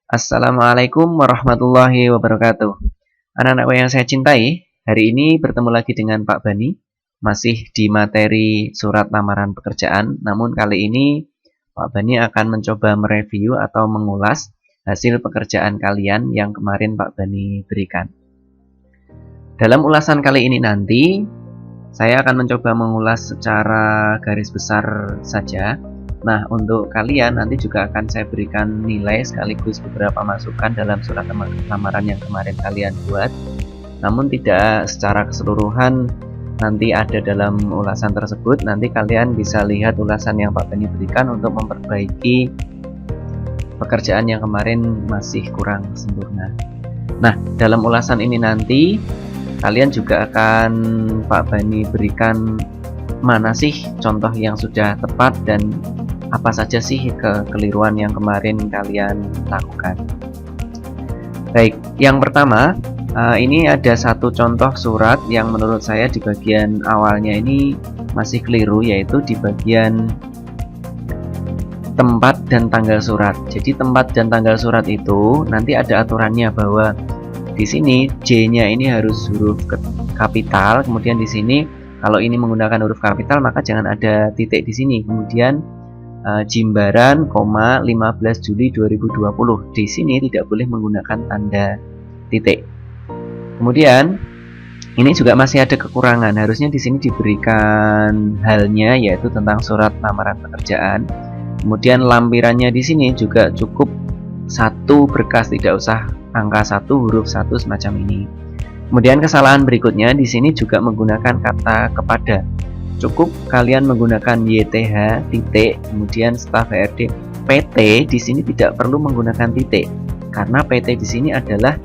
Assalamualaikum warahmatullahi wabarakatuh. Anak-anakku yang saya cintai, hari ini bertemu lagi dengan Pak Bani, masih di materi surat lamaran pekerjaan. Namun kali ini Pak Bani akan mencoba mereview atau mengulas hasil pekerjaan kalian yang kemarin Pak Bani berikan. Dalam ulasan kali ini nanti, saya akan mencoba mengulas secara garis besar saja. Nah, untuk kalian nanti juga akan saya berikan nilai sekaligus beberapa masukan dalam surat lamaran yang kemarin kalian buat. Namun tidak secara keseluruhan nanti ada dalam ulasan tersebut. Nanti kalian bisa lihat ulasan yang Pak Bani berikan untuk memperbaiki pekerjaan yang kemarin masih kurang sempurna. Nah, dalam ulasan ini nanti kalian juga akan Pak Bani berikan mana sih contoh yang sudah tepat dan apa saja sih kekeliruan yang kemarin kalian lakukan. Baik, yang pertama ini ada satu contoh surat yang menurut saya di bagian awalnya ini masih keliru, yaitu di bagian tempat dan tanggal surat. Jadi tempat dan tanggal surat itu nanti ada aturannya bahwa di sini J-nya ini harus huruf kapital, kemudian di sini kalau ini menggunakan huruf kapital maka jangan ada titik di sini. Kemudian Jimbaran, 15 Juli 2020. Di sini tidak boleh menggunakan tanda titik. Kemudian ini juga masih ada kekurangan. Harusnya di sini diberikan halnya, yaitu tentang surat lamaran pekerjaan. Kemudian lampirannya di sini juga cukup satu berkas, tidak usah angka 1 huruf 1 semacam ini. Kemudian kesalahan berikutnya di sini juga menggunakan kata kepada. Cukup kalian menggunakan YTH titik, kemudian setelah VRD PT. Di sini tidak perlu menggunakan titik karena PT di sini adalah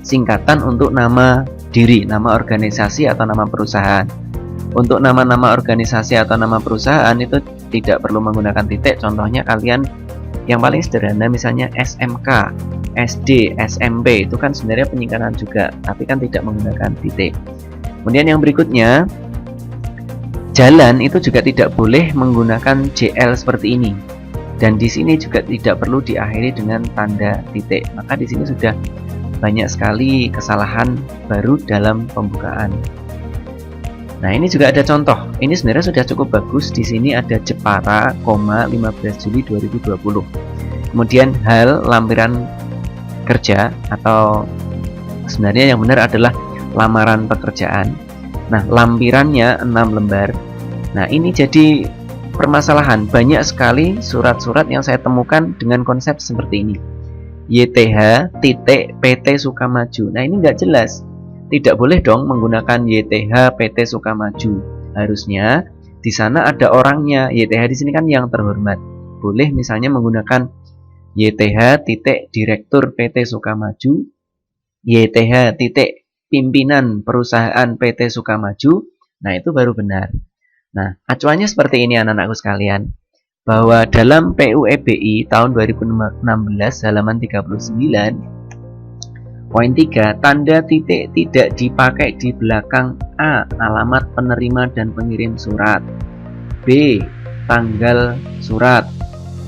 singkatan untuk nama diri, nama organisasi atau nama perusahaan. Untuk nama-nama organisasi atau nama perusahaan itu tidak perlu menggunakan titik. Contohnya kalian yang paling sederhana misalnya SMK, SD, SMP, itu kan sebenarnya penyingkatan juga, tapi kan tidak menggunakan titik. Kemudian yang berikutnya, jalan itu juga tidak boleh menggunakan JL seperti ini. Dan di sini juga tidak perlu diakhiri dengan tanda titik. Maka di sini sudah banyak sekali kesalahan baru dalam pembukaan. Nah, ini juga ada contoh. Ini sebenarnya sudah cukup bagus. Di sini ada Jepara, 15 Juli 2020. Kemudian hal lampiran kerja, atau sebenarnya yang benar adalah lamaran pekerjaan. Nah, lampirannya 6 lembar. Nah, ini jadi permasalahan. Banyak sekali surat-surat yang saya temukan dengan konsep seperti ini. YTH titik PT Sukamaju. Nah, ini nggak jelas. Tidak boleh dong menggunakan YTH PT Sukamaju. Harusnya di sana ada orangnya. YTH di sini kan yang terhormat. Boleh misalnya menggunakan YTH titik Direktur PT Sukamaju, YTH titik Pimpinan Perusahaan PT Sukamaju. Nah, itu baru benar. Nah, acuannya seperti ini anak-anakku sekalian, bahwa dalam PUEBI tahun 2016 halaman 39 poin 3, tanda titik tidak dipakai di belakang A. Alamat penerima dan pengirim surat, B. Tanggal surat.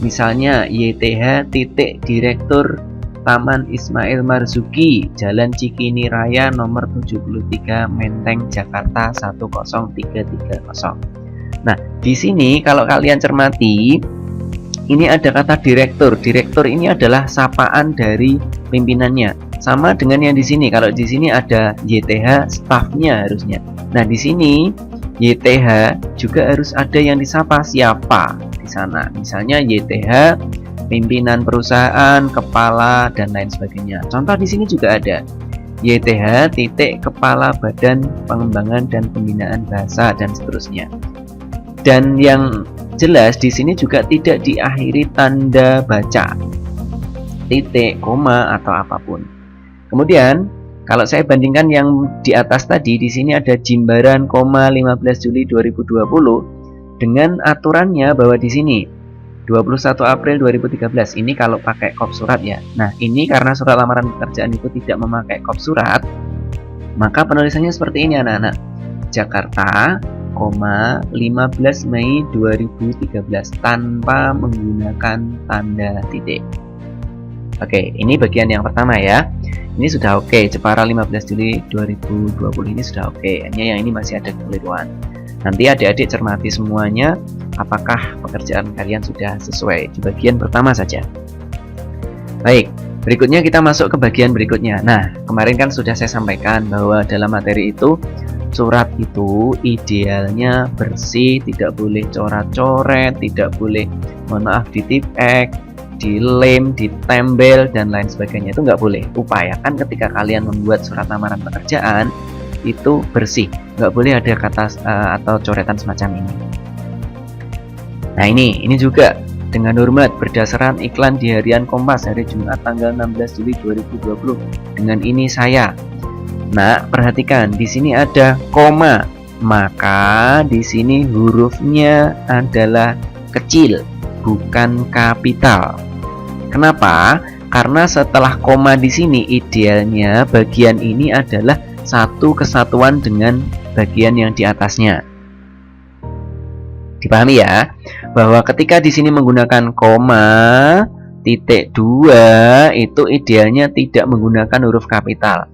Misalnya YTH titik Direktur Taman Ismail Marzuki, Jalan Cikini Raya nomor 73 Menteng Jakarta 10330. Nah, di sini kalau kalian cermati, ini ada kata direktur. Direktur ini adalah sapaan dari pimpinannya. Sama dengan yang di sini. Kalau di sini ada YTH stafnya harusnya. Nah, di sini YTH juga harus ada yang disapa siapa di sana. Misalnya YTH pimpinan perusahaan, kepala, dan lain sebagainya. Contoh di sini juga ada YTH titik Kepala Badan Pengembangan dan Pembinaan Bahasa, dan seterusnya. Dan yang jelas di sini juga tidak diakhiri tanda baca, titik, koma, atau apapun. Kemudian kalau saya bandingkan yang di atas tadi, di sini ada Jimbaran, 15 Juli 2020 dengan aturannya bahwa di sini 21 April 2013. Ini kalau pakai kop surat ya. Nah, ini karena surat lamaran pekerjaan itu tidak memakai kop surat, maka penulisannya seperti ini anak-anak. Jakarta, 15 Mei 2013 tanpa menggunakan tanda titik. Oke, ini bagian yang pertama ya. Ini sudah oke, Jepara 15 Juli 2020 ini sudah oke. Hanya yang ini masih ada kekeliruan. Nanti adik-adik cermati semuanya, apakah pekerjaan kalian sudah sesuai di bagian pertama saja. Baik, berikutnya kita masuk ke bagian berikutnya. Nah, kemarin kan sudah saya sampaikan bahwa dalam materi itu surat itu idealnya bersih, tidak boleh coret-coret, tidak boleh, mohon maaf, ditipek, dilem, ditempel, dan lain sebagainya. Itu nggak boleh. Upayakan ketika kalian membuat surat lamaran pekerjaan itu bersih, nggak boleh ada kata atau coretan semacam ini. Nah, ini juga dengan hormat berdasarkan iklan di harian Kompas hari Jumat tanggal 16 Juli 2020. Dengan ini saya. Nah, perhatikan di sini ada koma, maka di sini hurufnya adalah kecil, bukan kapital. Kenapa? Karena setelah koma di sini idealnya bagian ini adalah satu kesatuan dengan bagian yang di atasnya. Dipahami ya, bahwa ketika di sini menggunakan koma, titik 2 itu idealnya tidak menggunakan huruf kapital.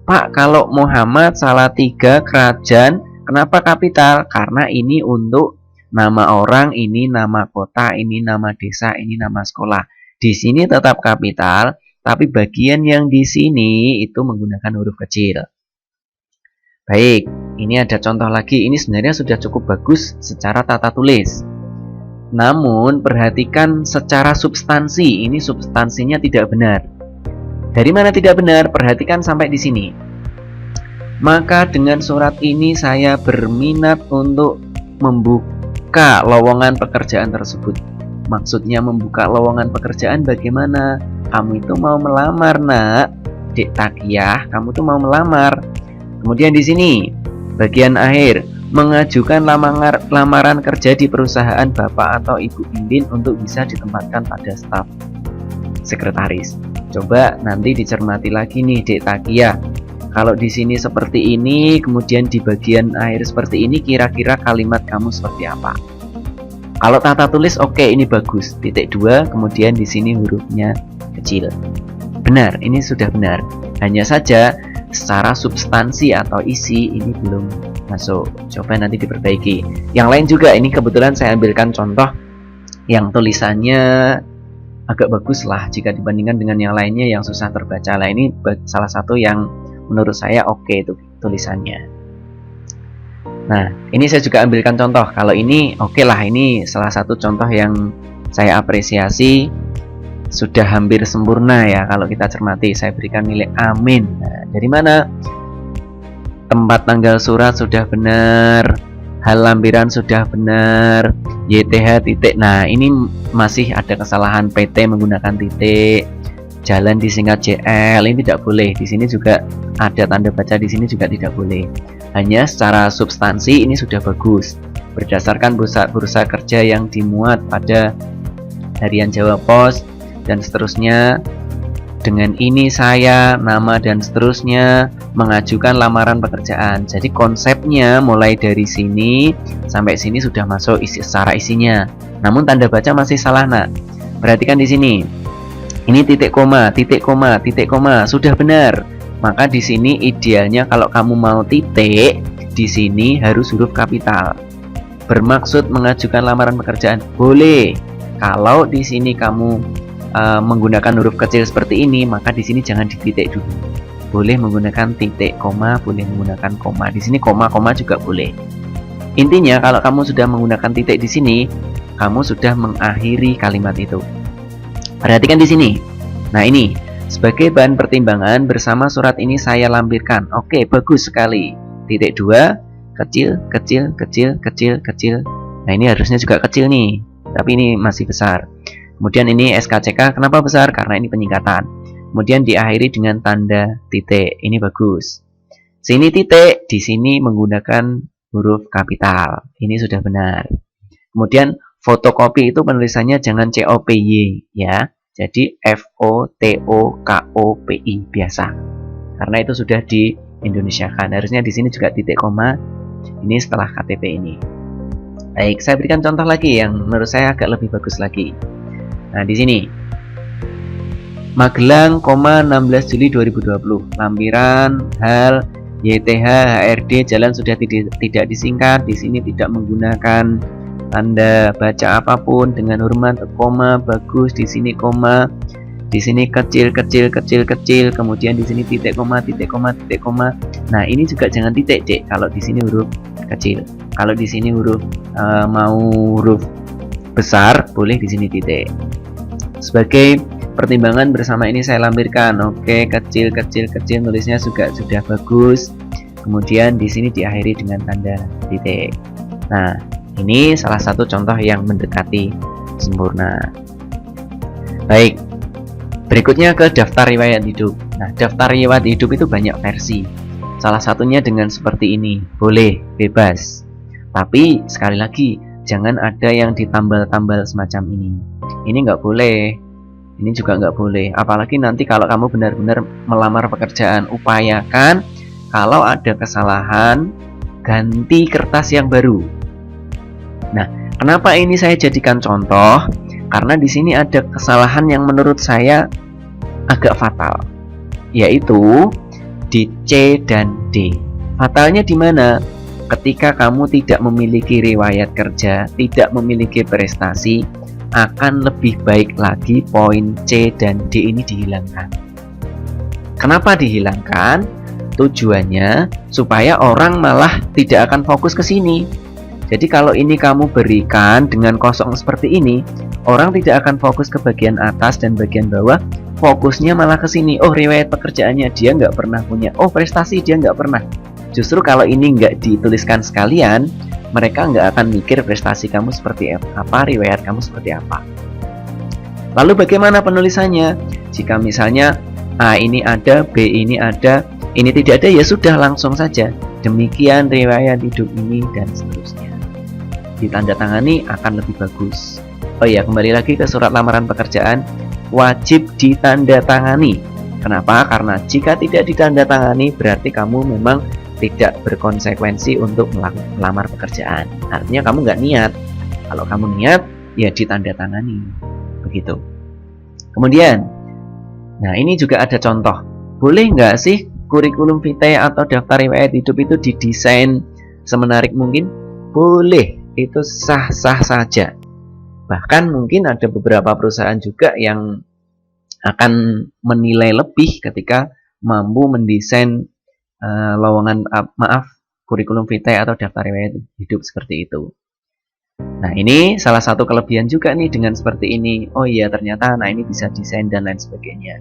Pak, kalau Muhammad Salatiga Kerajaan, kenapa kapital? Karena ini untuk nama orang, ini nama kota, ini nama desa, ini nama sekolah. Di sini tetap kapital, tapi bagian yang di sini itu menggunakan huruf kecil. Baik, ini ada contoh lagi. Ini sebenarnya sudah cukup bagus secara tata tulis. Namun, perhatikan secara substansi. Ini substansinya tidak benar. Dari mana tidak benar? Perhatikan sampai di sini. Maka dengan surat ini saya berminat untuk membuka lowongan pekerjaan tersebut. Maksudnya membuka lowongan pekerjaan bagaimana? Kamu itu mau melamar, nak. Dek Takiyah, kamu tuh mau melamar. Kemudian di sini bagian akhir, mengajukan lamaran kerja di perusahaan Bapak atau Ibu Indin untuk bisa ditempatkan pada staf sekretaris. Coba nanti dicermati lagi nih, Dek Takiyah. Kalau di sini seperti ini, kemudian di bagian akhir seperti ini, kira-kira kalimat kamu seperti apa? Kalau tata tulis oke, ini bagus. Titik 2, kemudian di sini hurufnya kecil. Benar, ini sudah benar. Hanya saja secara substansi atau isi ini belum masuk. Coba nanti diperbaiki. Yang lain juga, ini kebetulan saya ambilkan contoh yang tulisannya agak bagus lah jika dibandingkan dengan yang lainnya yang susah terbaca. Lah, ini salah satu yang menurut saya oke itu tulisannya. Nah, ini saya juga ambilkan contoh. Kalau ini oke lah, ini salah satu contoh yang saya apresiasi, sudah hampir sempurna ya. Kalau kita cermati, saya berikan nilai amin. Nah, dari mana? Tempat tanggal surat sudah benar, hal lampiran sudah benar, YTH titik. Nah, ini masih ada kesalahan PT menggunakan titik, jalan disingkat JL, ini tidak boleh. Di sini juga ada tanda baca, di sini juga tidak boleh. Hanya secara substansi ini sudah bagus. Berdasarkan bursa kerja yang dimuat pada harian Jawa Pos dan seterusnya, dengan ini saya, nama dan seterusnya, mengajukan lamaran pekerjaan. Jadi konsepnya mulai dari sini sampai sini sudah masuk secara isinya. Namun tanda baca masih salah, nak. Perhatikan di sini. Ini titik koma, titik koma, titik koma, sudah benar. Maka di sini idealnya kalau kamu mau titik, di sini harus huruf kapital. Bermaksud mengajukan lamaran pekerjaan, boleh. Kalau di sini kamu menggunakan huruf kecil seperti ini, maka di sini jangan dititik dulu. Boleh menggunakan titik koma, boleh menggunakan koma. Di sini koma juga boleh. Intinya kalau kamu sudah menggunakan titik di sini, kamu sudah mengakhiri kalimat itu. Perhatikan di sini. Nah, ini sebagai bahan pertimbangan bersama surat ini saya lampirkan. Oke, bagus sekali. Titik 2, kecil, kecil, kecil, kecil, kecil. Nah, ini harusnya juga kecil nih, tapi ini masih besar. Kemudian ini SKCK, kenapa besar? Karena ini penyingkatan. Kemudian diakhiri dengan tanda titik. Ini bagus. Sini titik, di sini menggunakan huruf kapital. Ini sudah benar. Kemudian fotokopi itu penulisannya jangan COPY ya. Jadi FOTOKOPI biasa. Karena itu sudah di Indonesiakan. Harusnya di sini juga titik koma. Ini setelah KTP ini. Baik, saya berikan contoh lagi yang menurut saya agak lebih bagus lagi. Nah, di sini Magelang, 16 Juli 2020. Lampiran, hal, YTH, HRD, jalan sudah tidak disingkat. Di sini tidak menggunakan tanda baca apapun. Dengan hormat, koma, bagus. Di sini koma. Di sini kecil, kemudian di sini titik koma. Nah, ini juga jangan titik, Dek. Kalau di sini huruf kecil. Kalau di sini huruf mau huruf besar, boleh di sini titik. Sebagai pertimbangan bersama ini saya lampirkan. Oke, kecil, nulisnya juga sudah bagus. Kemudian di sini diakhiri dengan tanda titik. Nah, ini salah satu contoh yang mendekati sempurna. Baik, berikutnya ke daftar riwayat hidup. Nah, daftar riwayat hidup itu banyak versi. Salah satunya dengan seperti ini, boleh, bebas. Tapi sekali lagi, jangan ada yang ditambal-tambal semacam ini. Ini nggak boleh. Ini juga nggak boleh. Apalagi nanti kalau kamu benar-benar melamar pekerjaan, upayakan kalau ada kesalahan, ganti kertas yang baru. Nah, kenapa ini saya jadikan contoh? Karena di sini ada kesalahan yang menurut saya agak fatal, yaitu di C dan D. Fatalnya di mana? Ketika kamu tidak memiliki riwayat kerja, tidak memiliki prestasi, akan lebih baik lagi poin C dan D ini dihilangkan. Kenapa dihilangkan? Tujuannya supaya orang malah tidak akan fokus ke sini. Jadi kalau ini kamu berikan dengan kosong seperti ini, orang tidak akan fokus ke bagian atas dan bagian bawah, fokusnya malah ke sini. Oh, riwayat pekerjaannya dia nggak pernah punya. Oh, prestasi dia nggak pernah. Justru kalau ini nggak dituliskan sekalian, mereka nggak akan mikir prestasi kamu seperti apa, riwayat kamu seperti apa. Lalu bagaimana penulisannya? Jika misalnya A ini ada, B ini ada, ini tidak ada, ya sudah langsung saja. Demikian riwayat hidup ini dan seterusnya. Ditandatangani akan lebih bagus. Oh iya, kembali lagi ke surat lamaran pekerjaan, wajib ditandatangani. Kenapa? Karena jika tidak ditandatangani berarti kamu memang tidak berkonsekuensi untuk melamar pekerjaan. Artinya kamu nggak niat. Kalau kamu niat, ya ditandatangani. Begitu. Kemudian, nah ini juga ada contoh. Boleh nggak sih kurikulum vitae atau daftar riwayat hidup itu didesain semenarik mungkin? Boleh, itu sah-sah saja. Bahkan mungkin ada beberapa perusahaan juga yang akan menilai lebih ketika mampu mendesain kurikulum vitae atau daftar riwayat hidup seperti itu. Nah, ini salah satu kelebihan juga nih dengan seperti ini. Oh iya, ternyata nah ini bisa desain dan lain sebagainya.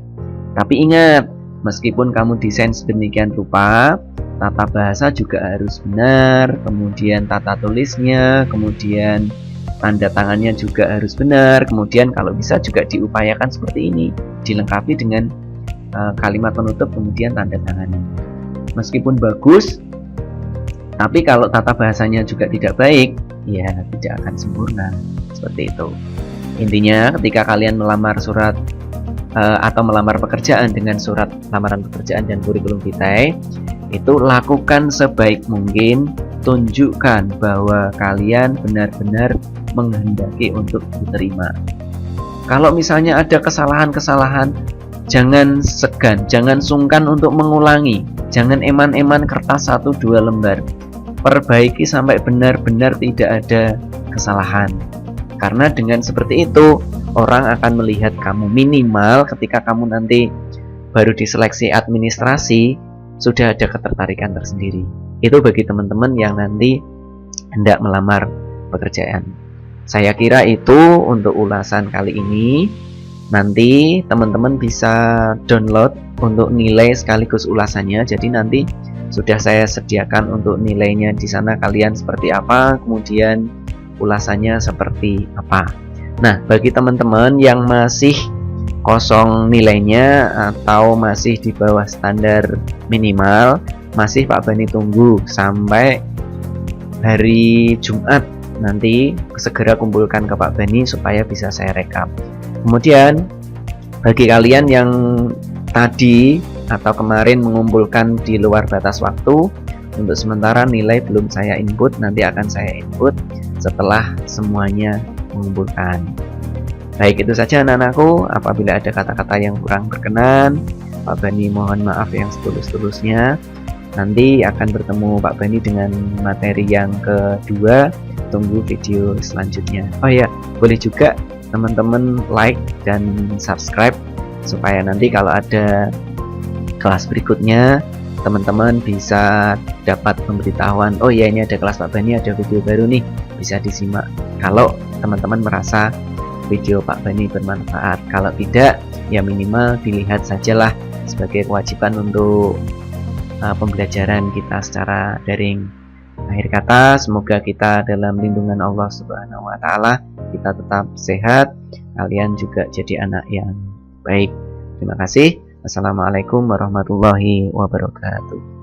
Tapi ingat, meskipun kamu desain sedemikian rupa, tata bahasa juga harus benar, kemudian tata tulisnya, kemudian tanda tangannya juga harus benar, kemudian kalau bisa juga diupayakan seperti ini, dilengkapi dengan kalimat penutup kemudian tanda tangannya. Meskipun bagus, tapi kalau tata bahasanya juga tidak baik, ya tidak akan sempurna. Seperti itu. Intinya ketika kalian melamar surat atau melamar pekerjaan dengan surat lamaran pekerjaan dan kurikulum vitae, itu lakukan sebaik mungkin, tunjukkan bahwa kalian benar-benar menghendaki untuk diterima. Kalau misalnya ada kesalahan-kesalahan, jangan segan, jangan sungkan untuk mengulangi. Jangan eman-eman kertas 1-2 lembar. Perbaiki sampai benar-benar tidak ada kesalahan. Karena dengan seperti itu, orang akan melihat kamu minimal ketika kamu nanti baru diseleksi administrasi, sudah ada ketertarikan tersendiri. Itu bagi teman-teman yang nanti hendak melamar pekerjaan. Saya kira itu untuk ulasan kali ini. Nanti teman-teman bisa download untuk nilai sekaligus ulasannya. Jadi nanti sudah saya sediakan untuk nilainya di sana, kalian seperti apa, kemudian ulasannya seperti apa. Nah, bagi teman-teman yang masih kosong nilainya atau masih di bawah standar minimal, masih Pak Bani tunggu sampai hari Jumat nanti, segera kumpulkan ke Pak Bani supaya bisa saya rekap. Kemudian bagi kalian yang tadi atau kemarin mengumpulkan di luar batas waktu, untuk sementara nilai belum saya input, nanti akan saya input setelah semuanya mengumpulkan. Baik, itu saja anak-anakku. Apabila ada kata-kata yang kurang berkenan, Pak Bani mohon maaf yang setulus-tulusnya. Nanti akan bertemu Pak Bani dengan materi yang kedua. Tunggu video selanjutnya. Oh ya, boleh juga teman-teman like dan subscribe supaya nanti kalau ada kelas berikutnya teman-teman bisa dapat pemberitahuan, oh ya ini ada kelas Pak Bani, ada video baru nih, bisa disimak kalau teman-teman merasa video Pak Bani bermanfaat. Kalau tidak, ya minimal dilihat sajalah sebagai kewajiban untuk pembelajaran kita secara daring. Akhir kata, semoga kita dalam lindungan Allah Subhanahu wa taala, kita tetap sehat, kalian juga jadi anak yang baik. Terima kasih. Assalamualaikum warahmatullahi wabarakatuh.